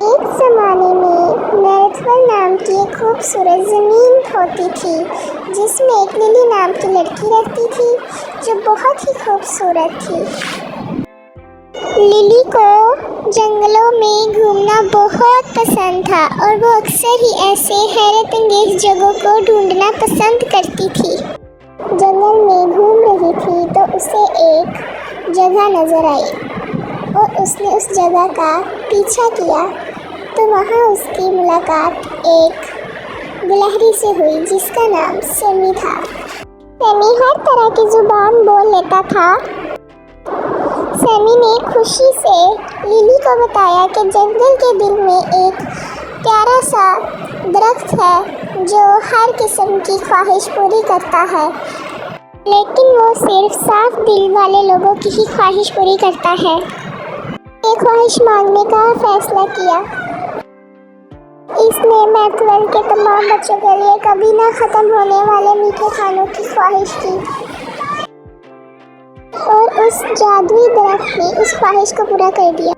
एक ज़माने में मैथवल नाम की एक खूबसूरत ज़मीन होती थी जिसमें एक लिली नाम की लड़की रहती थी जो बहुत ही खूबसूरत थी। लिली को जंगलों में घूमना बहुत पसंद था और वो अक्सर ही ऐसे हैरत अंगेज जगहों को ढूंढना पसंद करती थी। जंगल में घूम रही थी तो उसे एक जगह नज़र आई और उसने उस जगह का पीछा किया तो वहाँ उसकी मुलाकात एक गिलहरी से हुई जिसका नाम सेमी था। सेमी हर तरह की ज़ुबान बोल लेता था। सेमी ने खुशी से लिली को बताया कि जंगल के दिल में एक प्यारा सा दरख्त है जो हर किस्म की ख्वाहिश पूरी करता है, लेकिन वो सिर्फ साफ दिल वाले लोगों की ही ख्वाहिश पूरी करता है। एक ख्वाहिश मांगने का फैसला किया। इसने मैथवल के तमाम बच्चों के लिए कभी ना ख़त्म होने वाले मीठे खानों की ख्वाहिश की और उस जादुई दरख्त ने उस ख्वाहिश को पूरा कर दिया।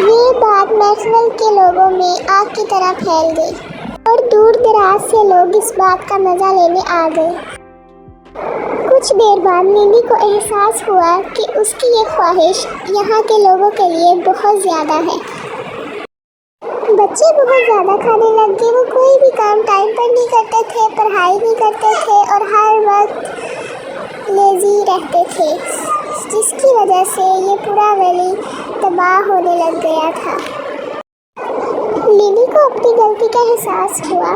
ये बात मैथवल के लोगों में आग की तरह फैल गई और दूर दराज से लोग इस बात का मज़ा लेने आ गए। कुछ देर बाद लिली को एहसास हुआ कि उसकी ये ख्वाहिश यहाँ के लोगों के लिए बहुत ज़्यादा है। बच्चे बहुत ज़्यादा खाने लग गए। वो कोई भी काम टाइम पर नहीं करते थे, पढ़ाई नहीं करते थे और हर वक्त लेज़ी रहते थे, जिसकी वजह से ये पूरा वैली तबाह होने लग गया था। लिली को अपनी गलती का एहसास हुआ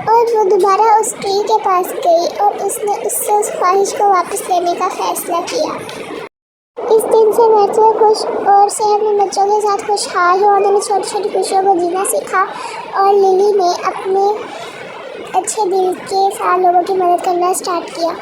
और वो दोबारा उस ट्री के पास गई और उसने उससे उस ख्वाहिश को वापस लेने का फ़ैसला किया। इस दिन से मैथवल खुश और से अपने बच्चों के साथ खुशहाल हुआ। उन्होंने छोटी छोटी खुशियों को जीना सीखा और लिली ने अपने अच्छे दिल के साथ लोगों की मदद करना स्टार्ट किया।